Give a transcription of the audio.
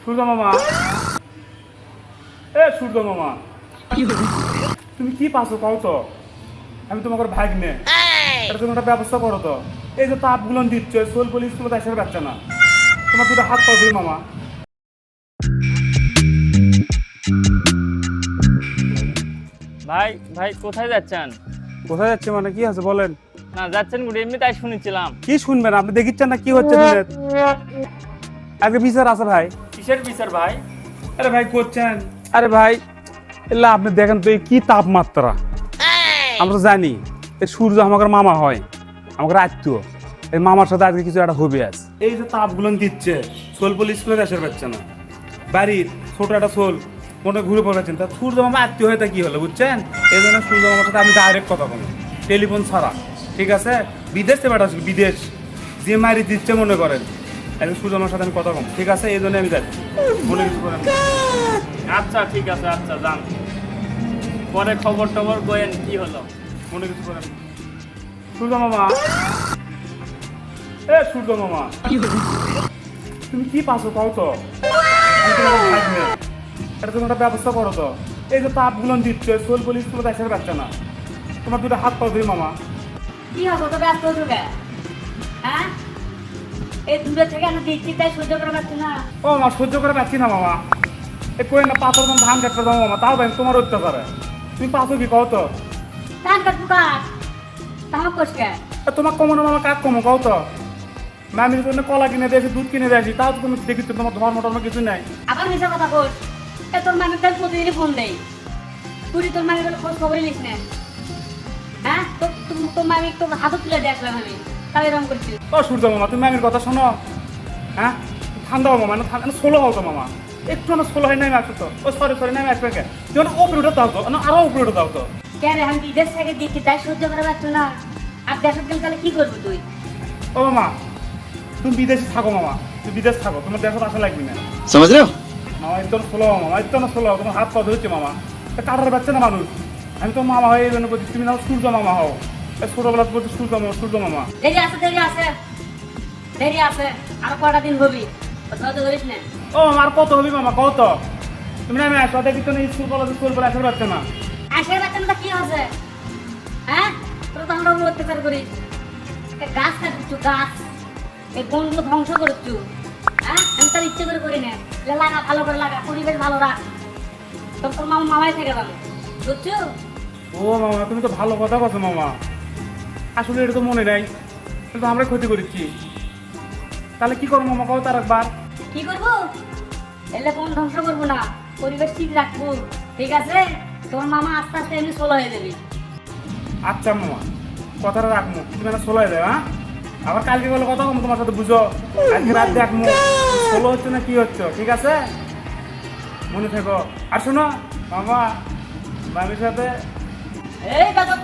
সূর্য মামা, সূর্য মামা, তুমি কি পাচ্ছ কও তো? আমি তোমাকে ভাগ্নে, এটা তুমি একটা ব্যবস্থা করো তো। এই যে তাপ গুলন দিচ্ছে, সোল পুলিশ স্কুলে দেশের বাচ্চা না, তোমার দুটো হাত পাও মামা। ভাই ভাই কোথায় যাচ্ছেন? কোথায় যাচ্ছে মানে কি আছে বলেন? না যাচ্ছেন গুড এমনি তাই শুনেছিলাম। কি শুনবেন আপনি? দেখিচ্ছেন না কি হচ্ছে দুনিয়াতে? আজকে বিচার আছে ভাই। কিসের বিচার ভাই? আরে ভাই করছেন, আরে ভাই এলা আপনি দেখেন তো এই কি তাপমাত্রা। আমরা তো জানি এই সূর্য আমাদের মামা হয়, আমাদের আত্মীয়। এই মামার সাথে আজকে কিছু একটা হবে আজ। এই যে তাপগুলো দিচ্ছে, সোল পুলিশ স্কুলে দেশের বাচ্চা না, বাড়ির ছোট একটা সোল মনে ঘুরে পড়েছেন, তা সূর্য মামা আত্মীয় হয়ে তা কি হলো বুঝছেন? এই জন্য সূর্য মামার সাথে আমি ডাইরেক্ট কথা বলি, টেলিফোন ছাড়া, ঠিক আছে? বিদেশ থেকে পাঠাচ্ছি, বিদেশ যে মারি দিচ্ছে মনে করেন, একদিন সূর্য মামার সাথে আমি কথা বলবো, ঠিক আছে? এই জন্য আমি যাচ্ছি, মনে কিছু করেন না। আচ্ছা ঠিক আছে, আচ্ছা যান, পরে খবর টবর গোয়েন কি হলো। মনে কিছু করেন না। সূর্য মামা, সূর্য মামা, তুমি কি পাচ্ছ কও তো? আমি তোমাকে ভাগ্নে, এটা তুমি একটা ব্যবস্থা করো তো। এই যে তাপ গুলন দিচ্ছে, সোল পুলিশ স্কুলে দেশের বাচ্চা না, তোমার দুটো হাত পাও ধরি মামা। কি হবে তো ব্যস্ত যুগে? হ্যাঁ, এই দূরে থেকে আমি দিচ্ছি তাই সহ্য করে পারছি না। ও মামা, সহ্য করে পাচ্ছি না মামা। এই কই না পাথর দাম ধান কাটতে দাও মামা, তাও ভাই তোমার অত্যাচারে। তুমি পাচ্ছ কি কও তো? ধান কাটবো কাট, তাহলে কষকে তোমার কমো না মামা, কাক কমো কও তো? আমি জন্য কলা কিনে দিয়েছি, দুধ কিনে দিয়েছি, তাও তো তুমি দেখিচ্ছ তোমার ধর্ম টর্ম কিছু নাই। আবার মিশা কথা কোষ। এ তোর মামির কাছে প্রতিদিনই ফোন দেই, তুই তোর মামির কাছে খোঁজ খবরই নিস না। হ্যাঁ, তোর মামি তোর হাতও তুলে দিয়ে আসলাম আমি, তাই এরকম করছিস। ও সূর্য মামা, তুমি মামির কথা শোনো। হ্যাঁ, ঠান্ডা হও মামা, না ঠান্ডা সোলো হও তো মামা, একটু না সোলো হয় নাই আসো তো। ও সরি নামে আসবে কে? তুমি উপরে উঠে দাও তো, না আরো উপরে উঠে দাও তো। কেন আমি বিদেশ থেকে দিচ্ছি তাই সহ্য করে পারছি না। আর দেশের দিন তাহলে কি করবি তুই? ও মামা, তুমি বিদেশে থাকো মামা, তুমি বিদেশ থাকো, তোমার দেশের আশা লাগবে না। समझ रहे हो? মামা একদম সোলো মামা, একদম সোলো, তোমার হাত পা ধরছে মামা। কাটার বাচ্চা না মানুষ, আমি তো মামা হয়ে এই জন্য বলছি, তুমি নাও সূর্য মামা হও। ছোটবেলা বলছি সূর্য মামা, সূর্য মামা। দেরি আছে দেরি আছে দেরি আছে, আর কটা দিন হবি, ধৈর্য ধরিস না। ও মামা, আর কত হবি মামা কত? তুমি না আমি আসো, দেখি তো নেই স্কুল কলেজ স্কুল বলে আসার বাচ্চা না। আশের বাচ্চাটা কি আছে? হ্যাঁ, তোরা তো আমরা অত্যাচার করিস, গাছ কাটছু গাছ, এই বনগুলো ধ্বংস করছু। হ্যাঁ, আমি তার ইচ্ছে করে করি না, লাগা ভালো করে লাগা, পরিবেশ ভালো রাখ, তোর তোর মামা মামাই থেকে যাবে, বুঝছো? ও মামা, তুমি তো ভালো কথা বলছো মামা, আসলে এটা তো মনে নাই, কিন্তু আমরা ক্ষতি করেছি। তাহলে কি করবো মামা কও তার একবার? কি করবো? এলে বন ধ্বংস করবো না, পরিবেশ ঠিক রাখবো, ঠিক আছে? তোর মামা আস্তে আস্তে এমনি সোলো হয়ে যাবি। আচ্ছা মামা, কথাটা রাখবো, তুমি না সোলো দেবে। হ্যাঁ, আবার কালকে বলে কথা কম তোমার সাথে, বুঝো? আজকে রাত দেখবো সোলো হচ্ছে না কি হচ্ছে, ঠিক আছে? মনে থেকো। আর শোনো মামা, মামির সাথে এই বাদক